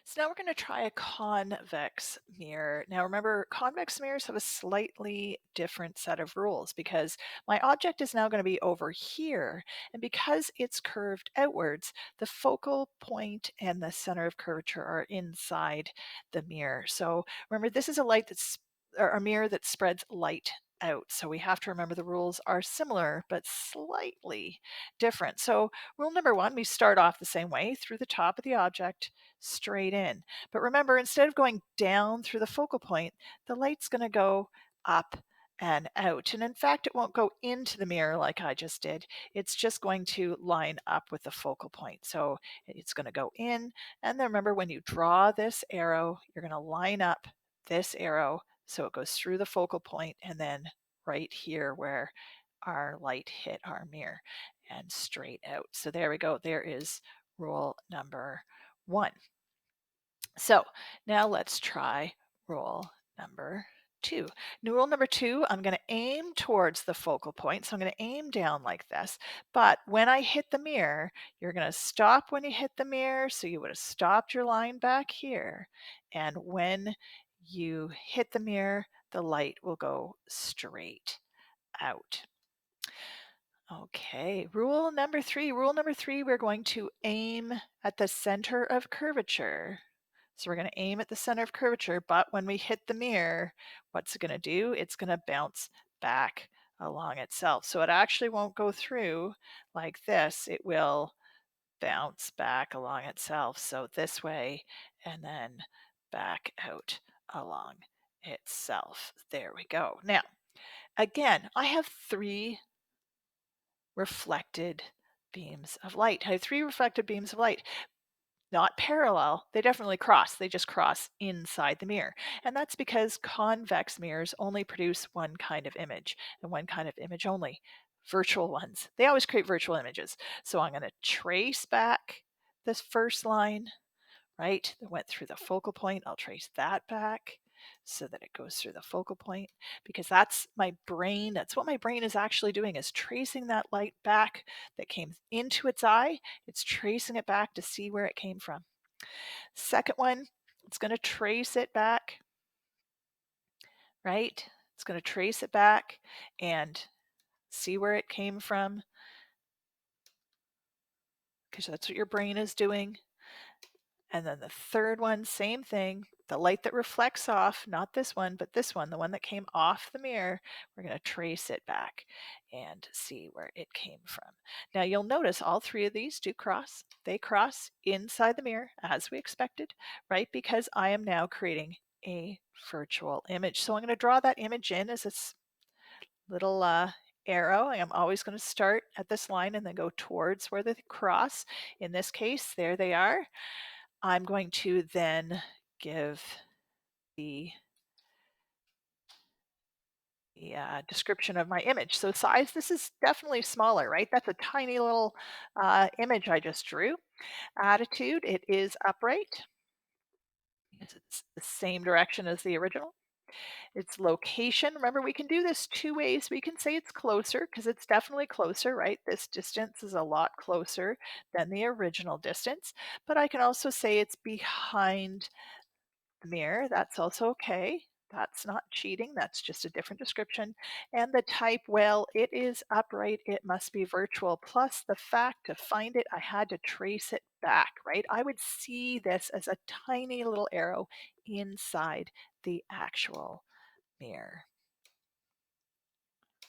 So now we're going to try a convex mirror. Now remember, convex mirrors have a slightly different set of rules because my object is now going to be over here. And because it's curved outwards, the focal point and the center of curvature are inside the mirror. So remember, this is a light that's or a mirror that spreads light out. So we have to remember the rules are similar but slightly different. So rule number one, we start off the same way through the top of the object straight in. But remember, instead of going down through the focal point, the light's going to go up and out. And in fact, it won't go into the mirror like I just did. It's just going to line up with the focal point. So it's going to go in. And then remember, when you draw this arrow, you're going to line up this arrow so it goes through the focal point and then right here where our light hit our mirror and straight out. So there we go. There is rule number one. So now let's try rule number two. New rule number two, I'm going to aim towards the focal point. So I'm going to aim down like this. But when I hit the mirror, you're going to stop when you hit the mirror. So you would have stopped your line back here. And when you hit the mirror, the light will go straight out. Okay, rule number three. Rule number three, we're going to aim at the center of curvature. So we're going to aim at the center of curvature, but when we hit the mirror, what's it going to do? It's going to bounce back along itself. So it actually won't go through like this. It will bounce back along itself. So this way, and then back out along itself. There we go. Now, again, I have three reflected beams of light. I have three reflected beams of light. Not parallel, they definitely cross. They just cross inside the mirror. And that's because convex mirrors only produce one kind of image and one kind of image only, virtual ones. They always create virtual images. So I'm going to trace back this first line, right, that went through the focal point. I'll trace that back so that it goes through the focal point because that's my brain. That's what my brain is actually doing, is tracing that light back that came into its eye. It's tracing it back to see where it came from. Second one, it's going to trace it back, right? It's going to trace it back and see where it came from because that's what your brain is doing. And then the third one, same thing. The light that reflects off, not this one, but this one, the one that came off the mirror, we're going to trace it back and see where it came from. Now you'll notice all three of these do cross. They cross inside the mirror as we expected, right? Because I am now creating a virtual image. So I'm going to draw that image in as this little arrow. I'm always going to start at this line and then go towards where they cross. In this case, there they are. I'm going to then give the description of my image. So size, this is definitely smaller, right? That's a tiny little image I just drew. Attitude, it is upright because it's the same direction as the original. Its location, remember we can do this two ways. We can say it's closer because it's definitely closer, right? This distance is a lot closer than the original distance. But I can also say it's behind the mirror. That's also okay. That's not cheating. That's just a different description. And the type, well, it is upright. It must be virtual. Plus the fact to find it, I had to trace it back, right? I would see this as a tiny little arrow inside the actual mirror.